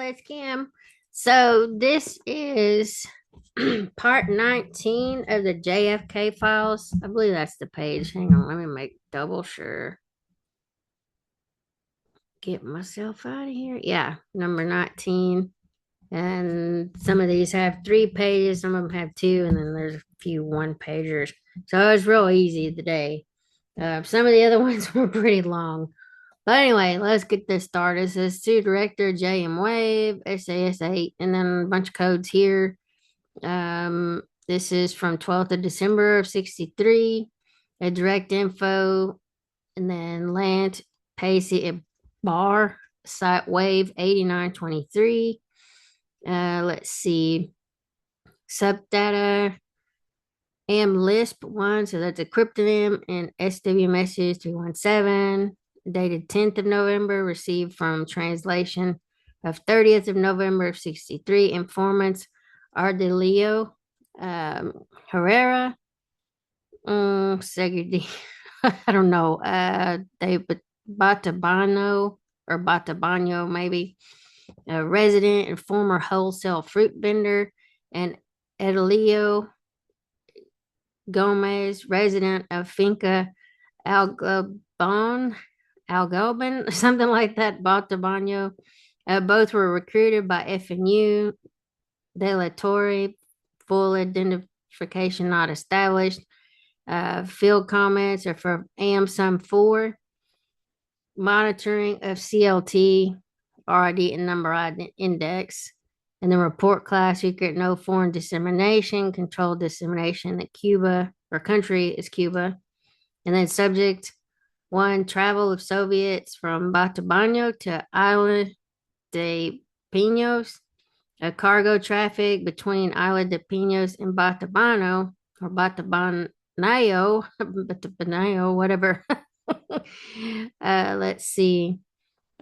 it's Kim. So this is part 19 of the JFK Files. I believe that's the page. Hang on, let me make double sure. Get myself out of here. Yeah, number 19. And some of these have 3 pages, some of them have two, and then there's a few one pagers. So it was real easy today. Some of the other ones were pretty long. But anyway, let's get this started. It says to director JM Wave, SAS8, and then a bunch of codes here. This is from 12th of December of 63. A direct info, and then Lant, Pacey, Bar, Site Wave 8923. Let's see. Subdata, M Lisp 1, so that's a cryptonym, and SW message 317, dated 10th of November, received from translation of 30th of November of 63. Informants Ardelio, Herrera, Segedi, I don't know, David Batabano or Batabano, maybe, a resident and former wholesale fruit vendor, and Edelio Gomez, resident of Finca Algobin, something like that, Batabano. Both were recruited by FNU. De La Torre, full identification not established. Field comments are for AMSUM 4. Monitoring of CLT, RID, and number index. And then report class secret, no foreign dissemination, controlled dissemination at Cuba, or country is Cuba. And then subject 1, travel of Soviets from Batabano to Isla de Pinos, a cargo traffic between Isla de Pinos and Batabano, or Batabanayo, Batabanayo, whatever. Let's see.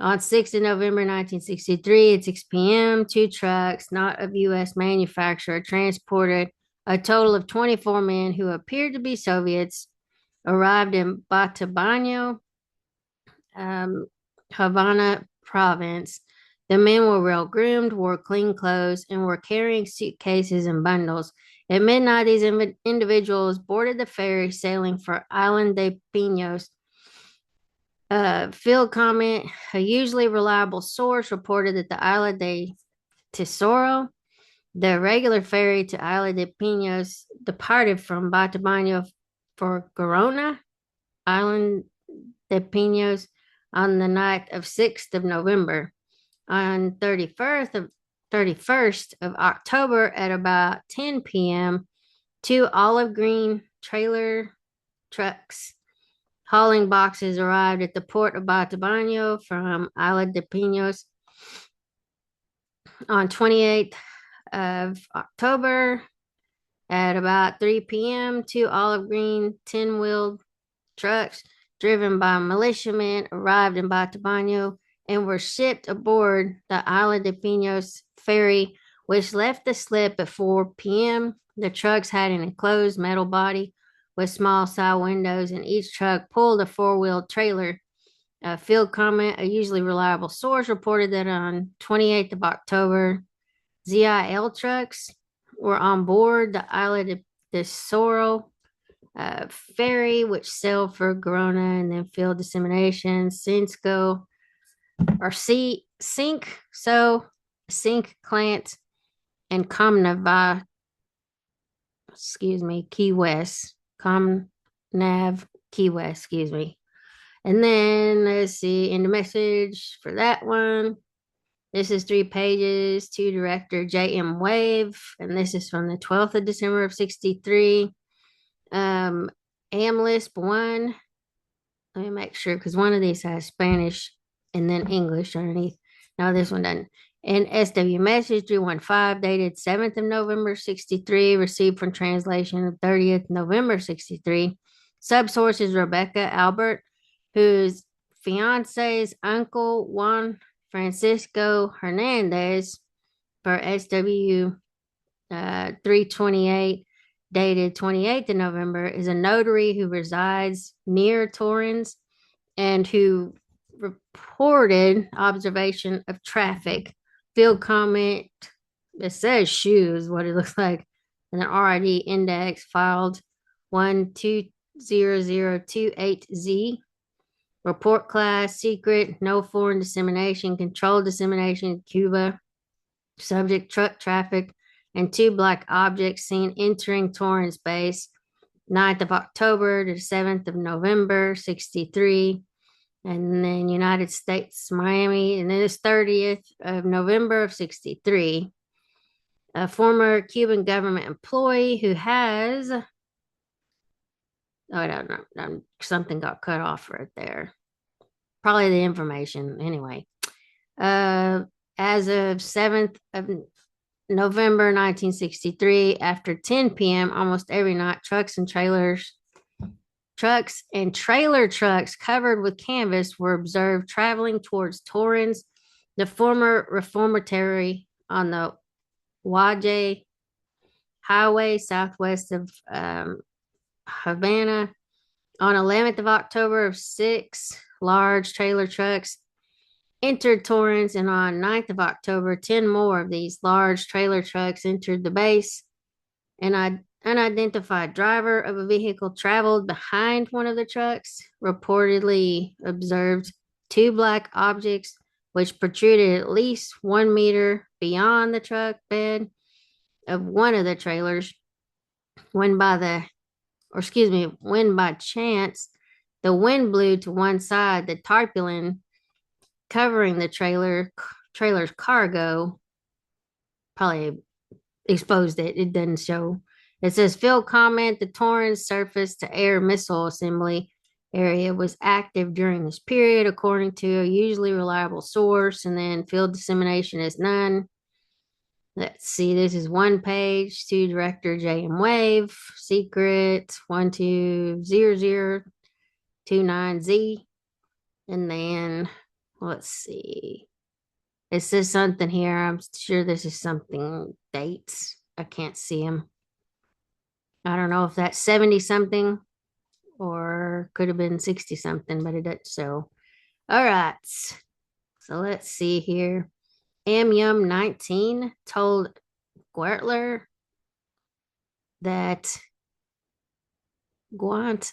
On 6th of November 1963 at 6 p.m., 2 trucks, not of U.S. manufacturer, transported a total of 24 men who appeared to be Soviets, arrived in Batabano, Havana province. The men were well groomed, wore clean clothes, and were carrying suitcases and bundles. At midnight, these individuals boarded the ferry sailing for Island de Pinos. Field comment, a usually reliable source reported that the Isla de Tesoro, the regular ferry to Isla de Pinos, departed from Batabano for Corona, Island de Pinos, on the night of 6th of November. On 31st of October at about 10 p.m., 2 olive green trailer trucks hauling boxes arrived at the port of Batabano from Isla de Pinos. On 28th of October at about 3 p.m., 2 olive green 10-wheeled trucks driven by militiamen arrived in Batabano and were shipped aboard the Isla de Pinos ferry, which left the slip at 4 p.m. The trucks had an enclosed metal body with small side windows, and each truck pulled a 4-wheeled trailer. Field comment, a usually reliable source, reported that on 28th of October, ZIL trucks were on board the Isla de Tesoro ferry, which sailed for Corona, and then field dissemination, Cinco, or Sink, Clant, and Comnav, Key West, Comnav, Key West, excuse me. And then let's see, in the message for that one, this is 3 pages to director JM Wave, and this is from the 12th of December of 63. AmLisp 1, let me make sure, because one of these has Spanish and then English underneath. No, this one doesn't. And SW message 315, dated 7th of November 63, received from translation of 30th November 63. Subsource is Rebecca Albert, whose fiance's uncle Juan Francisco Hernandez, for SW 328, dated 28th of November, is a notary who resides near Torrens and who reported observation of traffic field comment. It says shoes, what it looks like. And then RID index filed 120028Z. Report class, secret, no foreign dissemination, controlled dissemination in Cuba. Subject, truck traffic, and two black objects seen entering Torrance base 9th of October to 7th of November, 63. And then United States, Miami, and then it's 30th of November of 63. A former Cuban government employee who has, oh, I don't know, something got cut off right there. Probably the information. Anyway, as of 7th of November 1963, after 10 p.m., almost every night, trucks and trailer trucks covered with canvas were observed traveling towards Torrance, the former reformatory on the Wajay Highway southwest of Havana. On 11th of October, 6 large trailer trucks entered Torrance, and on 9th of October, 10 more of these large trailer trucks entered the base. An unidentified driver of a vehicle traveled behind one of the trucks, reportedly observed two black objects which protruded at least 1 meter beyond the truck bed of one of the trailers. When by chance the wind blew to one side, the tarpaulin covering the trailer's cargo probably exposed it. It doesn't show. It says field comment, the Torrance surface to air missile assembly area was active during this period, according to a usually reliable source, and then field dissemination is none. Let's see, this is one page to Director J.M. Wave, secret 120029Z. And then let's see. It says something here. I'm sure this is something dates. I can't see them. I don't know if that's 70 something or could have been 60 something, but it doesn't show. All right. So let's see here. Yum 19 told Guertler that Quantum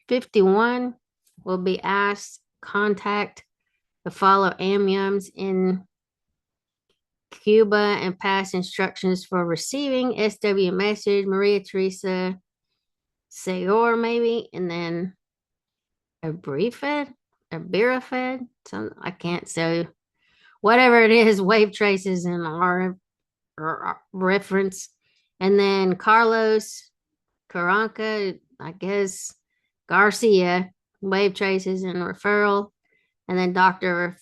51 will be asked contact to follow Yums in Cuba and pass instructions for receiving SW message, Maria Teresa Sayor maybe, and then a Birafed, some I can't say. Whatever it is, wave traces in our reference. And then Carlos Carranca, I guess Garcia, wave traces and referral. And then Dr.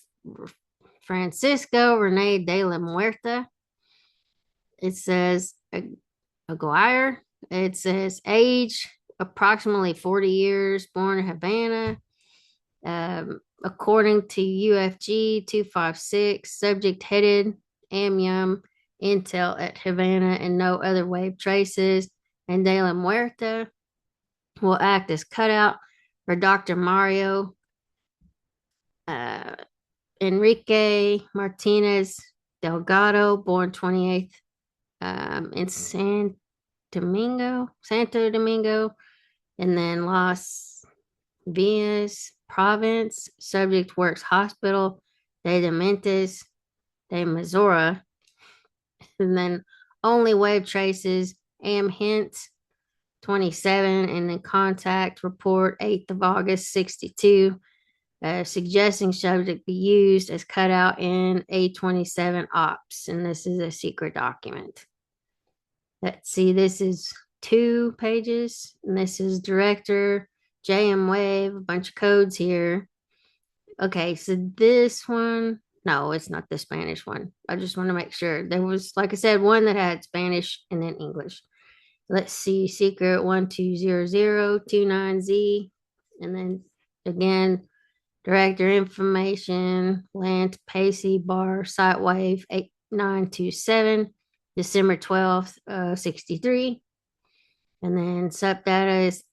Francisco Rene de la Muerta. It says Aguirre. It says age approximately 40 years, born in Havana. According to UFG 256, subject headed Yum intel at Havana and no other wave traces. And De La Muerta will act as cutout for Dr. Mario Enrique Martinez Delgado, born 28th in Santo Domingo, and then Las Villas Province. Subject works hospital de Dementes de Missouri. And then only wave traces Am Hint 27, and then contact report 8th of August 62. Suggesting subject be used as cutout in A27 ops, and this is a secret document. Let's see, this is 2 pages, and this is director JM Wave, a bunch of codes here. Okay, so this one, no, it's not the Spanish one. I just want to make sure. There was, like I said, one that had Spanish and then English. Let's see, secret 120029Z, and then again, director information, Lance Pacey, bar, site wave 8927, December 12th, 63. And then subdata is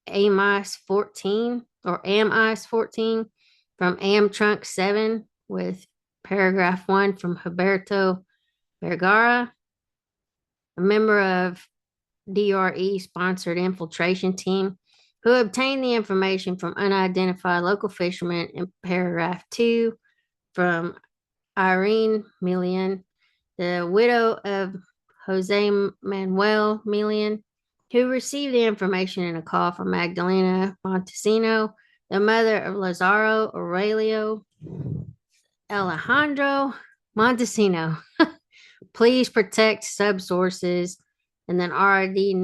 AMICE 14 or AMICE 14 from AM Trunk 7 with Paragraph 1 from Huberto Vergara, a member of DRE sponsored infiltration team who obtained the information from unidentified local fishermen. In paragraph 2 from Irene Millian, the widow of Jose Manuel Millian, who received the information in a call from Magdalena Montesino, the mother of Lazaro Aurelio Alejandro Montesino. Please protect subsources. And then RID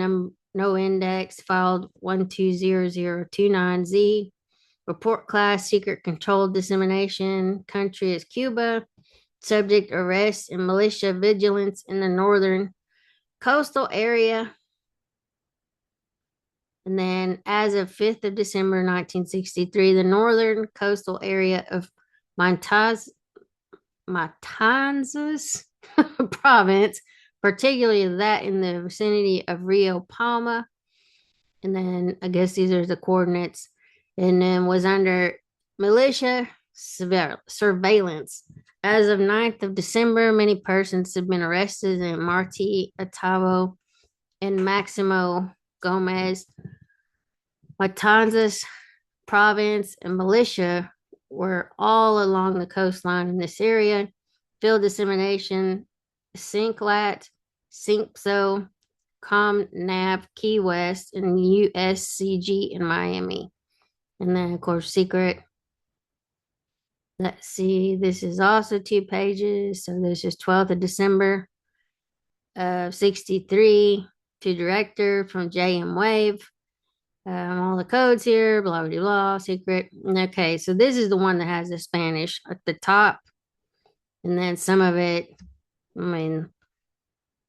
no index filed 120029Z. Report class secret controlled dissemination. Country is Cuba. Subject arrest and militia vigilance in the northern coastal area. And then as of 5th of December 1963, the northern coastal area of Matanzas province, particularly that in the vicinity of Rio Palma. And then I guess these are the coordinates. And then was under militia surveillance. As of 9th of December, many persons have been arrested in Marti Otavo and Maximo Gomez. Matanzas province and militia were all along the coastline in this area. Field dissemination, Synclat, Syncso, ComNav, Key West, and USCG in Miami. And then, of course, secret. Let's see, this is also 2 pages. So this is 12th of December of 63 to director from JM Wave. All the codes here, blah, blah, blah, secret. Okay, so this is the one that has the Spanish at the top. And then some of it, I mean,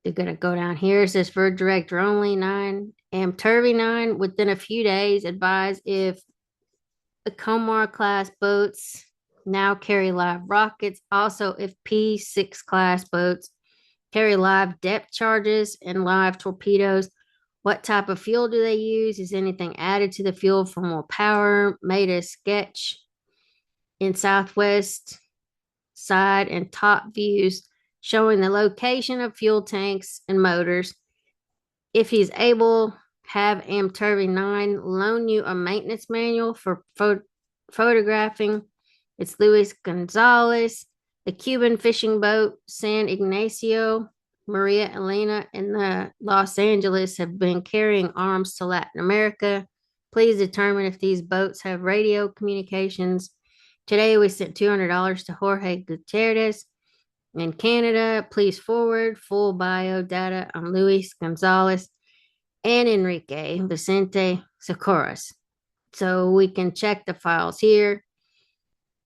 they're going to go down here. It says for director only 9. Amturvy 9, within a few days, advise if the Comar class boats now carry live rockets. Also, if P6 class boats carry live depth charges and live torpedoes, what type of fuel do they use? Is anything added to the fuel for more power? Made a sketch in southwest side and top views showing the location of fuel tanks and motors. If he's able, have Amturvy 9 loan you a maintenance manual for photographing. It's Luis Gonzalez, the Cuban fishing boat San Ignacio, Maria Elena, and the Los Angeles have been carrying arms to Latin America. Please determine if these boats have radio communications. Today we sent $200 to Jorge Gutierrez in Canada. Please forward full bio data on Luis Gonzalez and Enrique Vicente Socorros. So we can check the files here.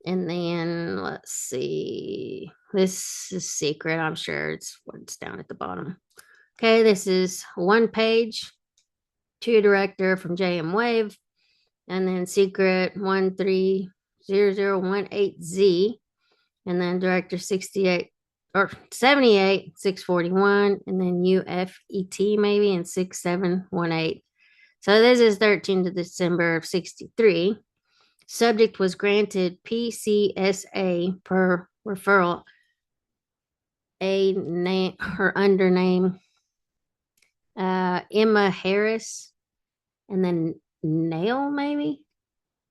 And then let's see. This is secret. I'm sure it's what's down at the bottom. Okay, this is 1 page to director from JM Wave. And then secret 130018Z. And then director 68 or 78 641. And then UFET maybe and 6718. So this is 13th of December of 63. Subject was granted PCSA per referral. A name, her undername, Emma Harris, and then Nail maybe,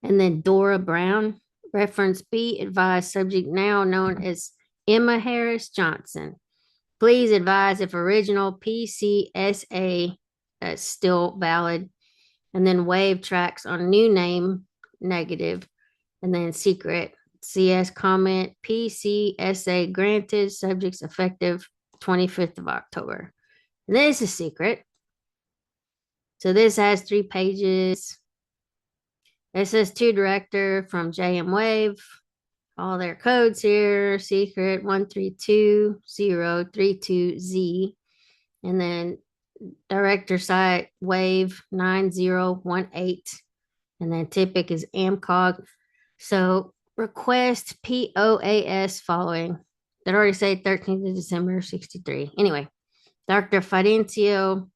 and then Dora Brown. Reference B, advised subject now known as Emma Harris Johnson. Please advise if original PCSA is still valid, and then wave tracks on new name negative, and then secret CS comment PCSA granted, subjects effective 25th of October. And this is secret. So this has 3 pages. It says to director from JM Wave. All their codes here. Secret 132032Z. And then director site Wave 9018. And then typic is AMCOG. So request POAS following. That already say 13th of December 63. Anyway, Dr. Fidencio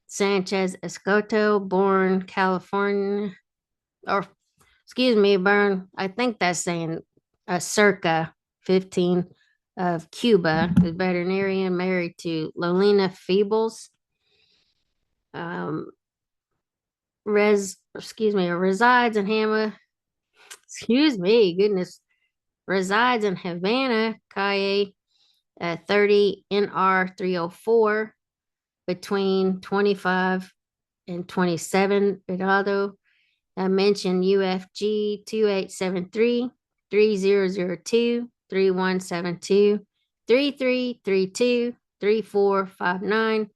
Sanchez Escoto, born California, or excuse me, born, I think that's saying circa 15 of Cuba, is veterinarian, married to Lolina Feebles. Resides in resides in Havana, calle 30 NR 304, between 25 and 27, Vedado. Mentioned UFG 2873 3002 3172 3332 3459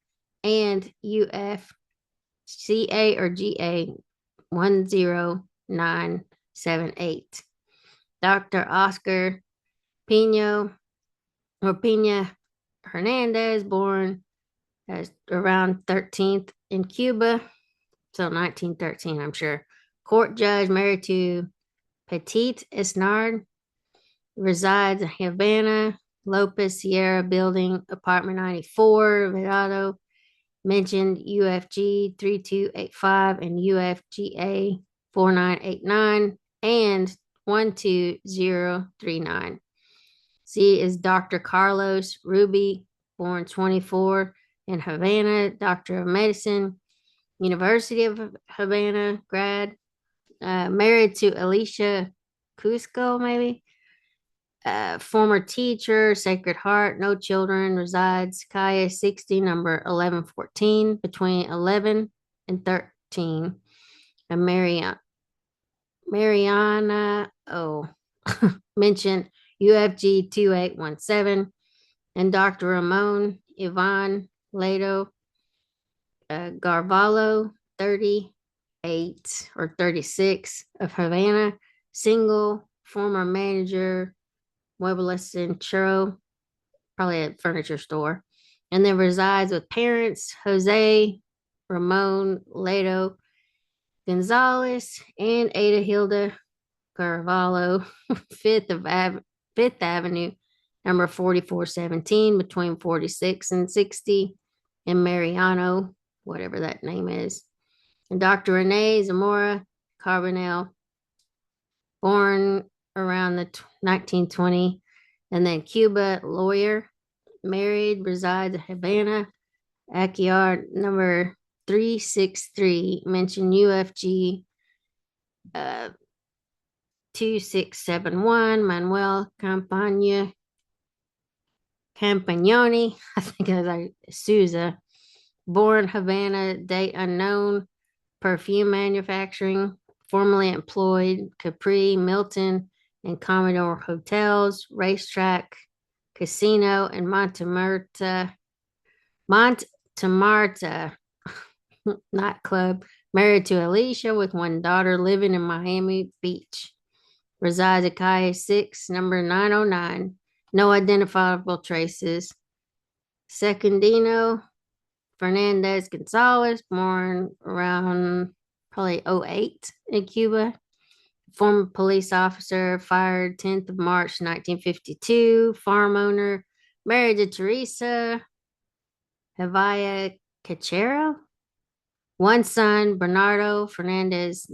and UFCA or GA 10978. Dr. Oscar Pina Hernandez, born as around 13th in Cuba, so 1913, I'm sure. Court judge, married to Petite Esnard, resides in Havana, Lopez Sierra Building, apartment 94, Vedado. Mentioned UFG 3285 and UFGA 4989 and 12039. C is Dr. Carlos Ruby, born 24 in Havana, Doctor of Medicine, University of Havana grad, married to Alicia Cusco, maybe. Former teacher, Sacred Heart, no children, resides calle 60, number 1114, between 11 and 13. And Mariana, mentioned UFG 2817, and Dr. Ramon Ivan Leto Garvalo, 38 or 36, of Havana, single, former manager, Muebles and Churro, probably a furniture store, and then resides with parents Jose Ramon Leto Gonzalez and Ada Hilda Carvalho, Fifth Avenue, number 4417, between 46 and 60, in Mariano, whatever that name is. And Dr. Renee Zamora Carbonell, born around the 1920, and then Cuba, lawyer, married, resides in Havana, Aguiar, number 363, mentioned UFG 2671, Manuel Campagnoni, I think it was like Souza, born Havana, date unknown, perfume manufacturing, formerly employed Capri, Milton, and Commodore Hotels, racetrack, casino, and Montemarta nightclub, married to Alicia with one daughter, living in Miami Beach. Resides at calle 6, number 909. No identifiable traces. Secundino Fernandez Gonzalez, born around probably 08 in Cuba. Former police officer, fired 10th of March 1952. Farm owner, married to Teresa Havaya Cachero. One son, Bernardo Fernandez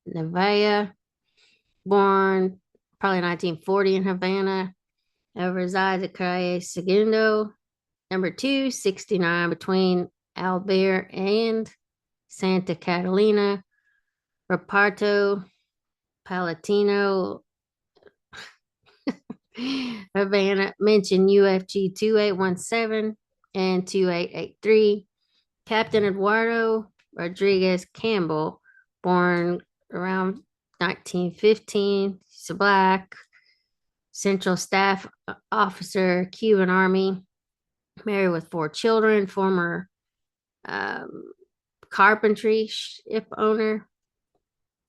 Nevea, born probably 1940 in Havana. Resides at calle Segundo, number 269, between Albert and Santa Catalina. Reparto Palatino, Havana, mentioned UFG 2817 and 2883. Captain Eduardo Rodriguez Campbell, born around 1915, he's a black, Central Staff Officer, Cuban Army, married with 4 children, former carpentry ship owner,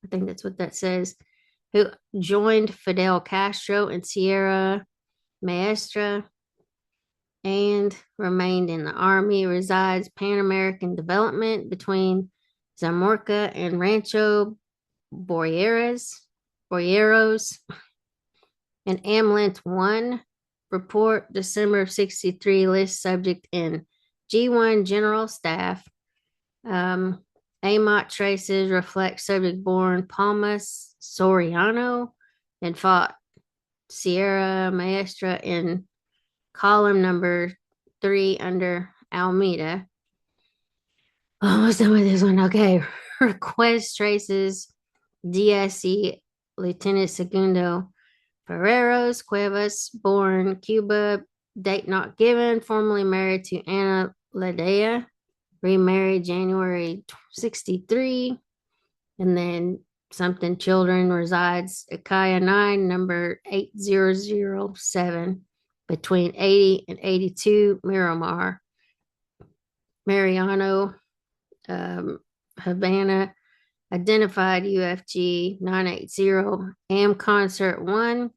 I think that's what that says, who joined Fidel Castro in Sierra Maestra and remained in the Army, resides Pan American Development between Zamorca and Rancho Boyeros, and Amlant 1 report, December of 63, list subject in G1 General Staff. AMOT traces reflect subject born Palmas Soriano and fought Sierra Maestra in column number 3 under Almeida. Almost done with this one. Okay. Request traces DSC Lieutenant Segundo Ferreros Cuevas, born Cuba, date not given, formerly married to Ana Ledea, remarried January 63, and then something children resides Akaya 9, number 8007, between 80 and 82 Miramar, Mariano, Havana, identified UFG 980, AM Concert 1,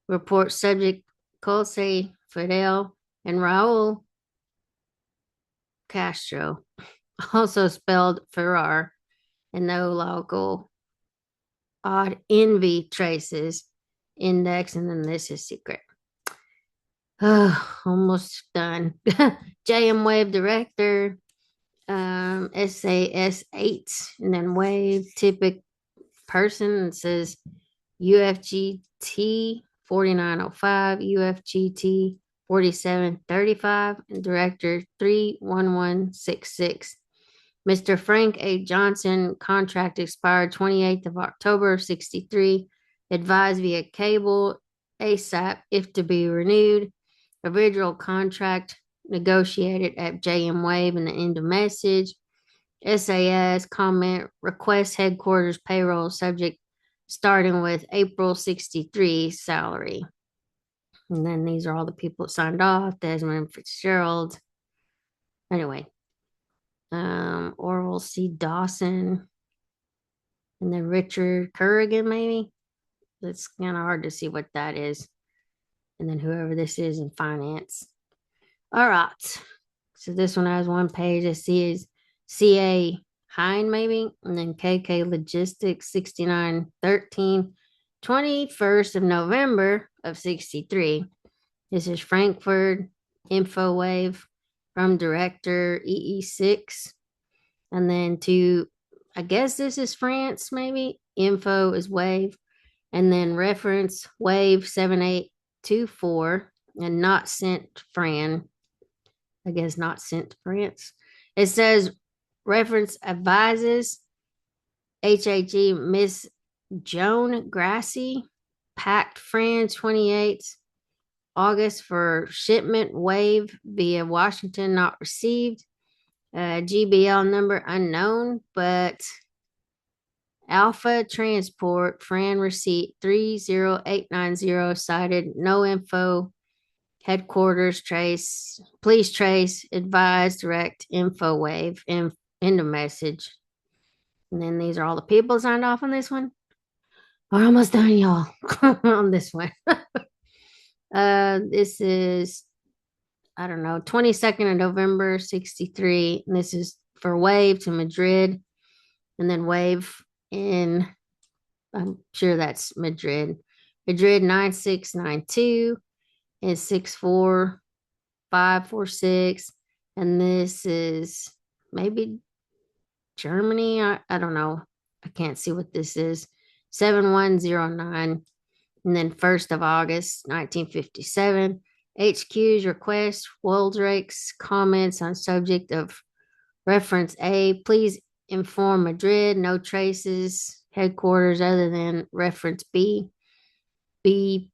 report subject Colse Fidel and Raul Castro, also spelled Ferrar, and no local odd envy traces index, and then this is secret. Almost done. JM Wave director, SAS 8, and then wave typic person. It says UFGT 4905, UFGT 4735, and director 31166. Mr. Frank A. Johnson, contract expired 28th of October 63, advised via cable ASAP if to be renewed. Original contract negotiated at JM Wave, and the end of message. SAS comment request headquarters payroll subject starting with April 63 salary. And then these are all the people that signed off. Desmond Fitzgerald. Anyway, Orville C. Dawson, and then Richard Currigan, maybe. It's kind of hard to see what that is. And then whoever this is in finance. All right. So this one has one page. I see is CA Hine, maybe, and then KK Logistics 6913, 21st of November of 63. This is Frankfurt InfoWave from director EE6. And then to, I guess this is France, maybe. Info is wave. And then reference wave 7824 and not sent Fran. I guess not sent to France. It says reference advises HAG Miss Joan Grassi, packed Fran 28th August for shipment wave via Washington, not received. GBL number unknown, but Alpha Transport, Fran receipt 30890 cited, no info, headquarters trace, please trace, advise, direct, info wave, end of message. And then these are all the people signed off on this one. We're almost done, y'all, on this one. This is, I don't know, 22nd of November, 63. And this is for wave to Madrid. And then wave in, I'm sure that's Madrid. Madrid 9692 and 64546. And this is maybe Germany. I don't know. I can't see what this is. 7109. And then 1st of August, 1957. HQ's request, Waldrake's comments on subject of reference A. Please inform Madrid, no traces, headquarters other than reference B. B,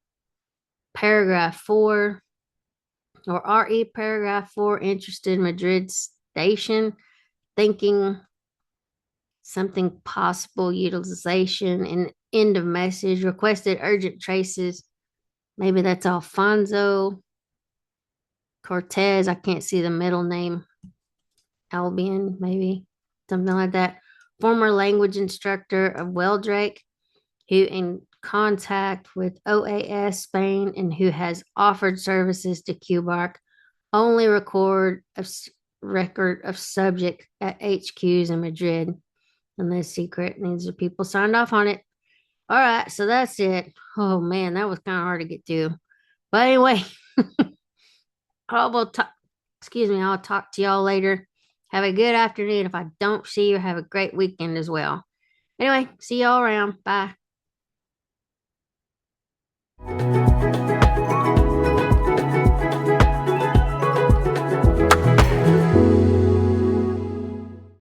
paragraph 4, or RE paragraph 4, interested in Madrid station, thinking something possible utilization, and end of message, requested urgent traces. Maybe that's Alfonso Cortez. I can't see the middle name. Albion, maybe something like that. Former language instructor of Weldrake, who in contact with OAS Spain and who has offered services to QBark. Only record of subject at HQs in Madrid. And this secret, and these are people signed off on it. All right, so that's it. Oh man, that was kind of hard to get to. But anyway, I'll talk to y'all later. Have a good afternoon. If I don't see you, have a great weekend as well. Anyway, see y'all around. Bye.